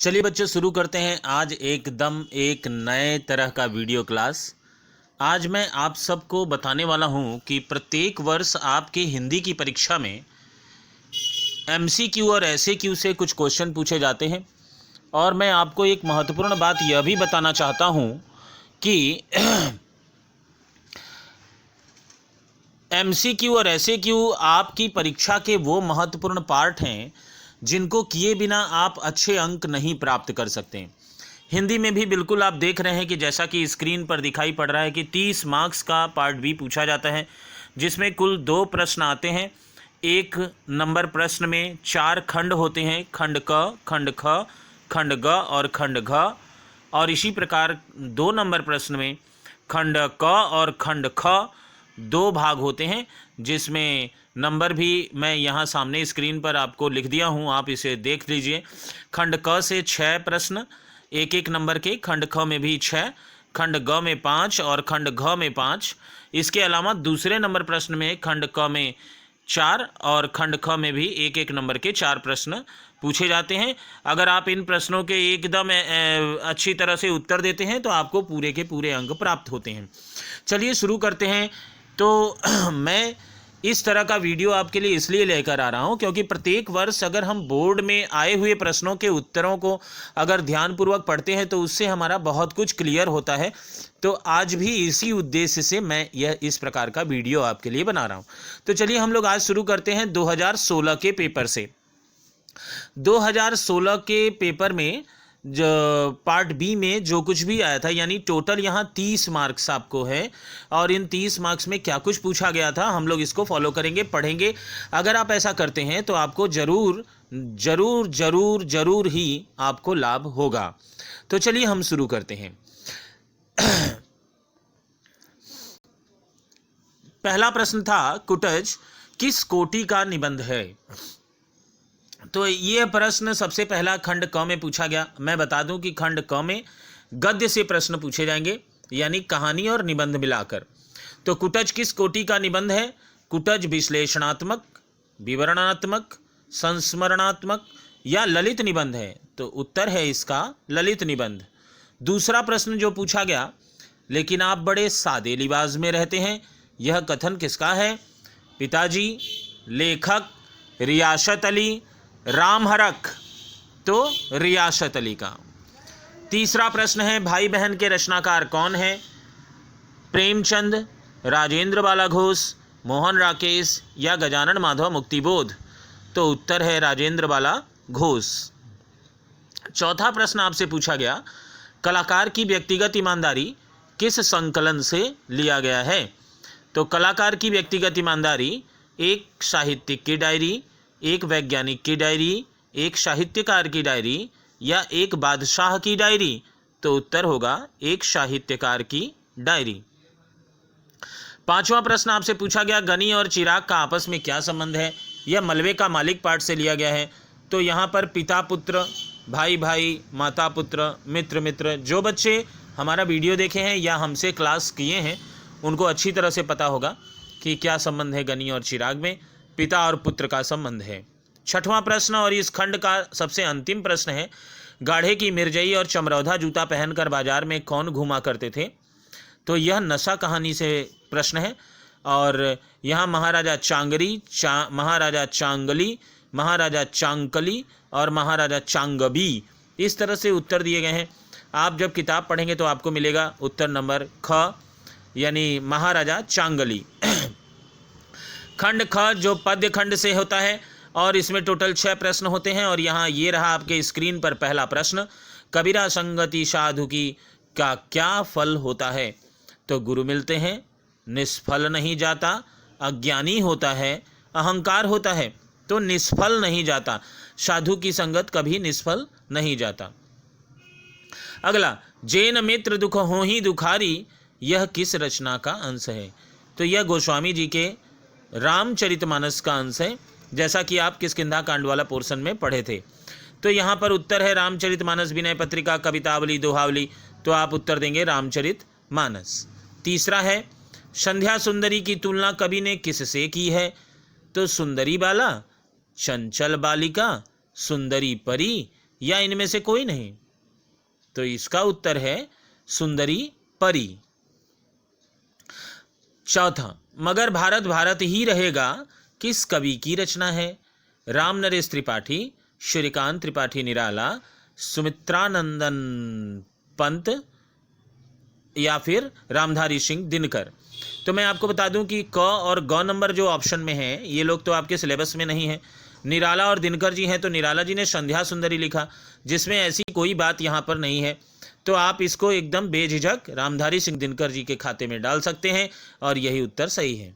चलिए बच्चों, शुरू करते हैं आज एकदम एक नए तरह का वीडियो क्लास। आज मैं आप सबको बताने वाला हूं कि प्रत्येक वर्ष आपके हिंदी की परीक्षा में एमसीक्यू और एसएक्यू से कुछ क्वेश्चन पूछे जाते हैं। और मैं आपको एक महत्वपूर्ण बात यह भी बताना चाहता हूं कि एमसीक्यू और एसएक्यू आपकी परीक्षा के वो महत्वपूर्ण पार्ट हैं जिनको किए बिना आप अच्छे अंक नहीं प्राप्त कर सकते। हिंदी में भी बिल्कुल आप देख रहे हैं कि जैसा कि स्क्रीन पर दिखाई पड़ रहा है कि 30 मार्क्स का पार्ट बी पूछा जाता है, जिसमें कुल 2 प्रश्न आते हैं। एक नंबर प्रश्न में 4 खंड होते हैं, खंड क, खंड ख, खंड ग और खंड घ। और इसी प्रकार 2 नंबर प्रश्न में खंड क और खंड ख 2 भाग होते हैं, जिसमें नंबर भी मैं यहाँ सामने स्क्रीन पर आपको लिख दिया हूँ, आप इसे देख लीजिए। खंड क से 6 प्रश्न एक एक नंबर के, खंड ख में भी 6, खंड ग में 5 और खंड घ में 5। इसके अलावा दूसरे नंबर प्रश्न में खंड क में 4 और खंड ख में भी एक एक नंबर के 4 प्रश्न पूछे जाते हैं। अगर आप इन प्रश्नों के एकदम अच्छी तरह से उत्तर देते हैं तो आपको पूरे के पूरे अंक प्राप्त होते हैं। चलिए शुरू करते हैं। तो मैं इस तरह का वीडियो आपके लिए इसलिए लेकर आ रहा हूं क्योंकि प्रत्येक वर्ष अगर हम बोर्ड में आए हुए प्रश्नों के उत्तरों को अगर ध्यानपूर्वक पढ़ते हैं तो उससे हमारा बहुत कुछ क्लियर होता है। तो आज भी इसी उद्देश्य से मैं यह इस प्रकार का वीडियो आपके लिए बना रहा हूं। तो चलिए हम लोग आज शुरू करते हैं 2016 के पेपर से। 2016 के पेपर में जो पार्ट बी में जो कुछ भी आया था, यानी टोटल यहाँ 30 मार्क्स आपको है। और इन 30 मार्क्स में क्या कुछ पूछा गया था हम लोग इसको फॉलो करेंगे, पढ़ेंगे। अगर आप ऐसा करते हैं तो आपको जरूर जरूर जरूर जरूर ही आपको लाभ होगा। तो चलिए हम शुरू करते हैं। पहला प्रश्न था, कुटज किस कोटि का निबंध है? तो ये प्रश्न सबसे पहला खंड क में पूछा गया। मैं बता दूं कि खंड क में गद्य से प्रश्न पूछे जाएंगे, यानी कहानी और निबंध मिलाकर। तो कुटज किस कोटि का निबंध है? कुटज विश्लेषणात्मक, विवरणात्मक, संस्मरणात्मक या ललित निबंध है? तो उत्तर है इसका ललित निबंध। दूसरा प्रश्न जो पूछा गया, लेकिन आप बड़े सादे लिबाज में रहते हैं, यह कथन किसका है? पिताजी, लेखक, रियासत अली, राम हरख? तो रियासत अली का। तीसरा प्रश्न है, भाई बहन के रचनाकार कौन है? प्रेमचंद, राजेंद्र बाला घोष, मोहन राकेश या गजानन माधव मुक्तिबोध? तो उत्तर है राजेंद्र बाला घोष। चौथा प्रश्न आपसे पूछा गया, कलाकार की व्यक्तिगत ईमानदारी किस संकलन से लिया गया है? तो कलाकार की व्यक्तिगत ईमानदारी एक साहित्यिक की डायरी, एक वैज्ञानिक की डायरी, एक साहित्यकार की डायरी या एक बादशाह की डायरी? तो उत्तर होगा एक साहित्यकार की डायरी। पांचवा प्रश्न आपसे पूछा गया, गनी और चिराग का आपस में क्या संबंध है? यह मलबे का मालिक पाठ से लिया गया है। तो यहाँ पर पिता पुत्र, भाई भाई, माता पुत्र, मित्र मित्र, जो बच्चे हमारा वीडियो देखे हैं या हमसे क्लास किए हैं उनको अच्छी तरह से पता होगा कि क्या संबंध है गनी और चिराग में। पिता और पुत्र का संबंध है। छठवां प्रश्न और इस खंड का सबसे अंतिम प्रश्न है, गाढ़े की मिर्जई और चमरौधा जूता पहनकर बाजार में कौन घूमा करते थे? तो यह नशा कहानी से प्रश्न है। और यहाँ महाराजा चांगरी, महाराजा चांगली, महाराजा चांकली और महाराजा चांगबी, इस तरह से उत्तर दिए गए हैं। आप जब किताब पढ़ेंगे तो आपको मिलेगा उत्तर नंबर ख, यानी महाराजा चांगली। खंड ख जो पद्य खंड से होता है और इसमें टोटल 6 प्रश्न होते हैं। और यहाँ ये रहा आपके स्क्रीन पर पहला प्रश्न, कबीरा संगति साधु की का क्या फल होता है? तो गुरु मिलते हैं, निष्फल नहीं जाता, अज्ञानी होता है, अहंकार होता है। तो निष्फल नहीं जाता, साधु की संगत कभी निष्फल नहीं जाता। अगला, जैन मित्र दुख हो ही दुखारी, यह किस रचना का अंश है? तो यह गोस्वामी जी के रामचरितमानस का अंश है, जैसा कि आप किष्किंधा कांड वाला पोर्शन में पढ़े थे। तो यहाँ पर उत्तर है रामचरितमानस, विनय पत्रिका, कवितावली, दोहावली। तो आप उत्तर देंगे रामचरितमानस। तीसरा है, संध्या सुंदरी की तुलना कवि ने किससे की है? तो सुंदरी बाला, चंचल बालिका, सुंदरी परी या इनमें से कोई नहीं? तो इसका उत्तर है सुंदरी परी। चौथा, मगर भारत भारत ही रहेगा किस कवि की रचना है? राम नरेश त्रिपाठी, श्रीकांत त्रिपाठी निराला, सुमित्रानंदन पंत या फिर रामधारी सिंह दिनकर। तो मैं आपको बता दूं कि क और ग नंबर जो ऑप्शन में है ये लोग तो आपके सिलेबस में नहीं है। निराला और दिनकर जी हैं तो निराला जी ने संध्या सुंदरी लिखा, जिसमें ऐसी कोई बात यहाँ पर नहीं है। तो आप इसको एकदम बेझिझक रामधारी सिंह दिनकर जी के खाते में डाल सकते हैं और यही उत्तर सही है।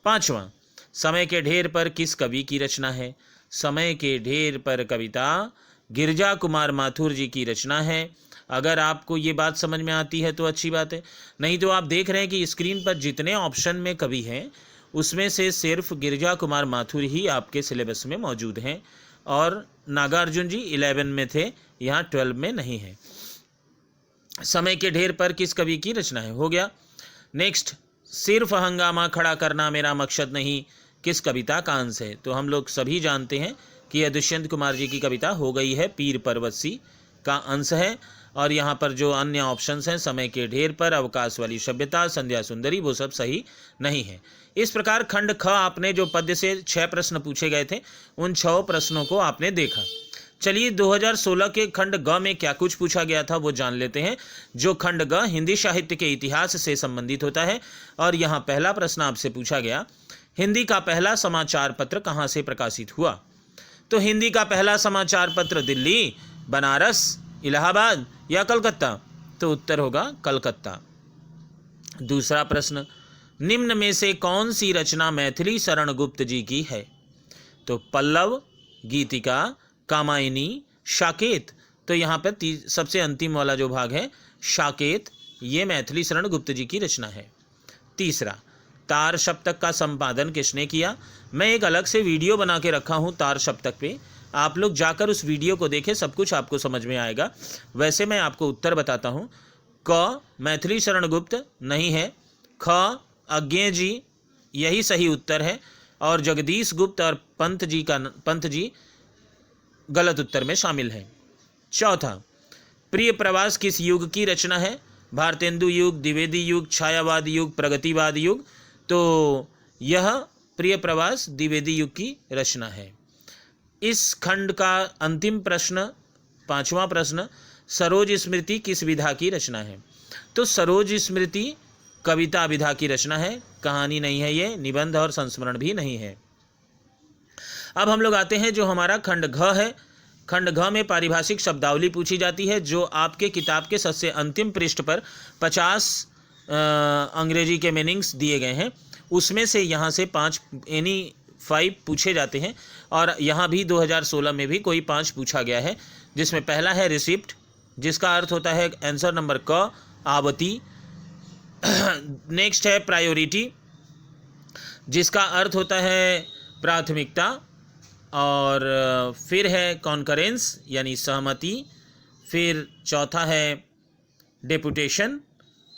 पांचवा, समय के ढेर पर किस कवि की रचना है? समय के ढेर पर कविता गिरजा कुमार माथुर जी की रचना है। अगर आपको ये बात समझ में आती है तो अच्छी बात है, नहीं तो आप देख रहे हैं कि स्क्रीन पर जितने ऑप्शन में कवि हैं उसमें से सिर्फ गिरजा कुमार माथुर ही आपके सिलेबस में मौजूद हैं और नागार्जुन जी 11 में थे, यहाँ 12 में नहीं है। समय के ढेर पर किस कवि की रचना है? हो गया। नेक्स्ट, सिर्फ हंगामा खड़ा करना मेरा मकसद नहीं किस कविता का अंश है? तो हम लोग सभी जानते हैं कि यह दुष्यंत कुमार जी की कविता हो गई है, पीर पर्वतसी का अंश है। और यहाँ पर जो अन्य ऑप्शंस हैं, समय के ढेर पर, अवकाश वाली सभ्यता, संध्या सुंदरी, वो सब सही नहीं है। इस प्रकार खंड ख आपने जो पद्य से 6 प्रश्न पूछे गए थे उन 6 प्रश्नों को आपने देखा। चलिए 2016 के खंड ग में क्या कुछ पूछा गया था वो जान लेते हैं, जो खंड ग हिंदी साहित्य के इतिहास से संबंधित होता है। और यहाँ पहला प्रश्न आपसे पूछा गया, हिंदी का पहला समाचार पत्र कहाँ से प्रकाशित हुआ? तो हिंदी का पहला समाचार पत्र दिल्ली, बनारस, इलाहाबाद या कलकत्ता? तो उत्तर होगा कलकत्ता। दूसरा प्रश्न, निम्न में से कौन सी रचना मैथिली शरण गुप्त जी की है? तो पल्लव, गीतिका, कामायनी, शाकेत। तो यहाँ पर सबसे अंतिम वाला जो भाग है शाकेत, ये मैथिली शरण गुप्त जी की रचना है। तीसरा, तार सप्तक का संपादन किसने किया? मैं एक अलग से वीडियो बना के रखा हूँ तार सप्तक पे, आप लोग जाकर उस वीडियो को देखें, सब कुछ आपको समझ में आएगा। वैसे मैं आपको उत्तर बताता हूँ। क, मैथिली शरण गुप्त नहीं है। ख, अज्ञे जी, यही सही उत्तर है। और जगदीश गुप्त और पंत जी गलत उत्तर में शामिल हैं। चौथा, प्रिय प्रवास किस युग की रचना है? भारतेंदु युग, द्विवेदी युग, छायावाद युग, प्रगतिवाद युग? तो यह प्रिय प्रवास द्विवेदी युग की रचना है। इस खंड का अंतिम प्रश्न, 5वां प्रश्न, सरोज स्मृति किस विधा की रचना है? तो सरोज स्मृति कविता विधा की रचना है, कहानी नहीं है, ये निबंध और संस्मरण भी नहीं है। अब हम लोग आते हैं जो हमारा खंड घ है। खंड घ में पारिभाषिक शब्दावली पूछी जाती है, जो आपके किताब के सबसे अंतिम पृष्ठ पर 50 अंग्रेजी के मीनिंग्स दिए गए हैं, उसमें से यहाँ से 5 पूछे जाते हैं। और यहाँ भी 2016 में भी कोई 5 पूछा गया है, जिसमें पहला है रिसिप्ट, जिसका अर्थ होता है आंसर नंबर क, आवती। नेक्स्ट है प्रायोरिटी, जिसका अर्थ होता है प्राथमिकता। और फिर है कॉन्करेंस यानी सहमति। फिर चौथा है डेपुटेशन,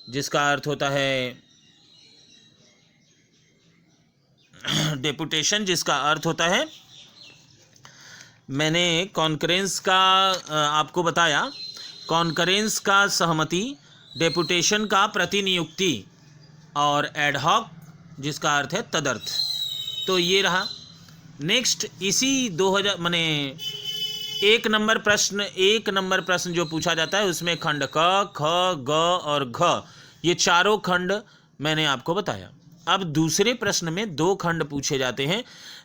जिसका अर्थ होता है डेपुटेशन, जिसका अर्थ होता है, मैंने कॉन्करेंस का आपको बताया, कॉन्करेंस का सहमति, डेपुटेशन का प्रतिनियुक्ति और एडहॉक, जिसका अर्थ है तदर्थ। तो ये रहा। नेक्स्ट इसी 2000 माने 1 नंबर प्रश्न जो पूछा जाता है उसमें खंड क, ख, ग और घ, ये चारों खंड मैंने आपको बताया। अब दूसरे प्रश्न में 2 खंड पूछे जाते हैं,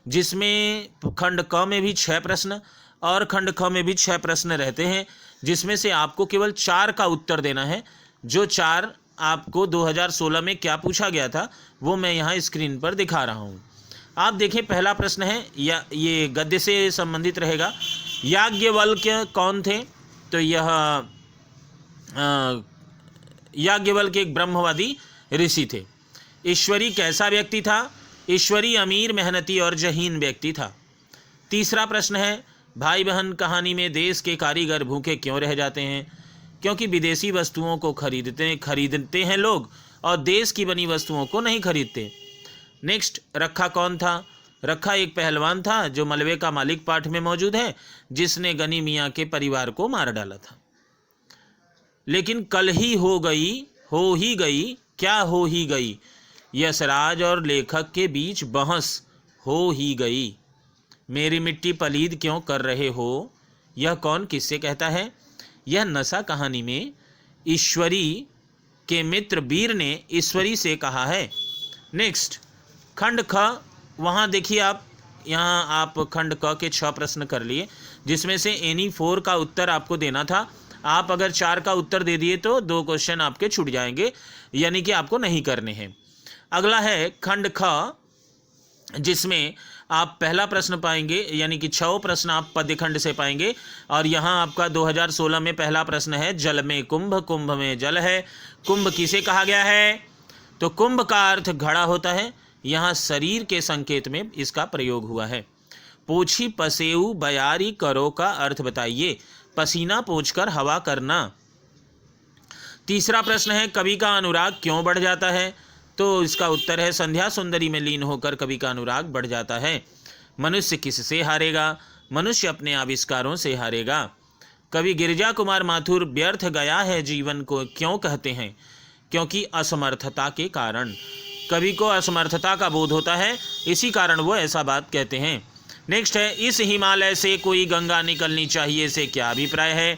जिसमें खंड क में भी 6 प्रश्न और खंड ख में भी 6 प्रश्न रहते हैं, जिसमें से आपको केवल 4 का उत्तर देना है। जो 4 आपको 2016 में क्या पूछा गया था वो मैं यहाँ स्क्रीन पर दिखा रहा हूँ। आप देखें, पहला प्रश्न है, या ये गद्य से संबंधित रहेगा। याज्ञवल्क्य कौन थे? तो यह याज्ञवल्क्य एक ब्रह्मवादी ऋषि थे। ईश्वरी कैसा व्यक्ति था? ईश्वरी अमीर, मेहनती और जहीन व्यक्ति था। तीसरा प्रश्न है, भाई बहन कहानी में देश के कारीगर भूखे क्यों रह जाते हैं? क्योंकि विदेशी वस्तुओं को खरीदते हैं लोग और देश की बनी वस्तुओं को नहीं खरीदते। नेक्स्ट, रखा कौन था? रखा एक पहलवान था जो मलबे का मालिक पाठ में मौजूद है, जिसने गनी मियाँ के परिवार को मार डाला था। लेकिन कल ही हो ही गई, क्या हो ही गई, यशराज और लेखक के बीच बहस हो ही गई। मेरी मिट्टी पलीद क्यों कर रहे हो, यह कौन किससे कहता है। यह नशा कहानी में ईश्वरी के मित्र वीर ने ईश्वरी से कहा है। नेक्स्ट खंड ख, वहाँ देखिए आप, यहाँ आप खंड क के 6 प्रश्न कर लिए, जिसमें से एनी 4 का उत्तर आपको देना था। आप अगर 4 का उत्तर दे दिए तो 2 क्वेश्चन आपके छूट जाएंगे, यानी कि आपको नहीं करने हैं। अगला है खंड ख, जिसमें आप पहला प्रश्न पाएंगे, यानी कि 6 प्रश्न आप पद्य खंड से पाएंगे। और यहाँ आपका 2016 में पहला प्रश्न है, जल में कुंभ, कुंभ में जल है, कुंभ किसे कहा गया है। तो कुंभ का अर्थ घड़ा होता है, यहाँ शरीर के संकेत में इसका प्रयोग हुआ है। पोछी पसेऊ बयारी करो का अर्थ बताइए। पसीना पोंछकर हवा करना। तीसरा प्रश्न है, कवि का अनुराग क्यों बढ़ जाता है। तो इसका उत्तर है, संध्या सुंदरी में लीन होकर कवि का अनुराग बढ़ जाता है। मनुष्य किससे हारेगा, मनुष्य अपने आविष्कारों से हारेगा। कवि गिरिजा कुमार माथुर व्यर्थ गया है जीवन को क्यों कहते हैं, क्योंकि असमर्थता के कारण। कवि को असमर्थता का बोध होता है, इसी कारण वो ऐसा बात कहते हैं। नेक्स्ट है, इस हिमालय से कोई गंगा निकलनी चाहिए से क्या अभिप्राय है।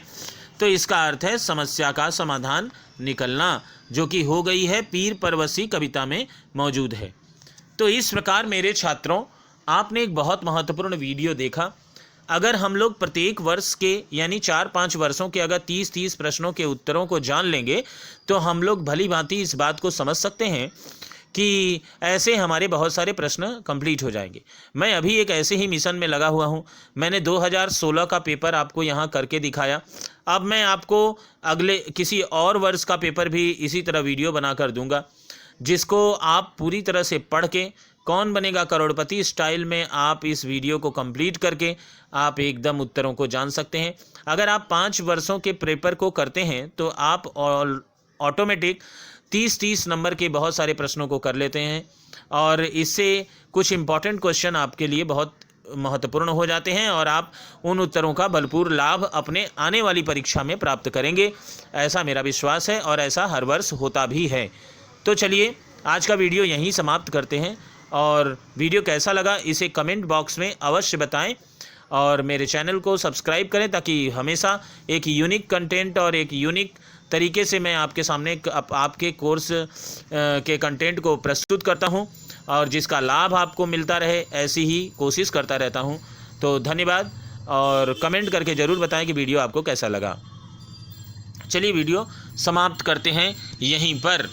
तो इसका अर्थ है समस्या का समाधान निकलना, जो कि हो गई है पीर परवसी कविता में मौजूद है। तो इस प्रकार मेरे छात्रों, आपने एक बहुत महत्वपूर्ण वीडियो देखा। अगर हम लोग प्रत्येक वर्ष के यानी 4-5 वर्षों के अगर 30-30 प्रश्नों के उत्तरों को जान लेंगे तो हम लोग भली भांति इस बात को समझ सकते हैं कि ऐसे हमारे बहुत सारे प्रश्न कंप्लीट हो जाएंगे। मैं अभी एक ऐसे ही मिशन में लगा हुआ हूं। मैंने 2016 का पेपर आपको यहां करके दिखाया। अब मैं आपको अगले किसी और वर्ष का पेपर भी इसी तरह वीडियो बना कर दूंगा, जिसको आप पूरी तरह से पढ़ के कौन बनेगा करोड़पति स्टाइल में आप इस वीडियो को कंप्लीट करके आप एकदम उत्तरों को जान सकते हैं। अगर आप 5 वर्षों के पेपर को करते हैं तो आप ऑटोमेटिक 30-30 नंबर के बहुत सारे प्रश्नों को कर लेते हैं, और इससे कुछ इंपॉर्टेंट क्वेश्चन आपके लिए बहुत महत्वपूर्ण हो जाते हैं और आप उन उत्तरों का भरपूर लाभ अपने आने वाली परीक्षा में प्राप्त करेंगे। ऐसा मेरा विश्वास है और ऐसा हर वर्ष होता भी है। तो चलिए आज का वीडियो यहीं समाप्त करते हैं, और वीडियो कैसा लगा इसे कमेंट बॉक्स में अवश्य बताएं, और मेरे चैनल को सब्सक्राइब करें ताकि हमेशा एक यूनिक कंटेंट और एक यूनिक तरीके से मैं आपके सामने आपके कोर्स के कंटेंट को प्रस्तुत करता हूं, और जिसका लाभ आपको मिलता रहे ऐसी ही कोशिश करता रहता हूं। तो धन्यवाद, और कमेंट करके ज़रूर बताएं कि वीडियो आपको कैसा लगा। चलिए वीडियो समाप्त करते हैं यहीं पर।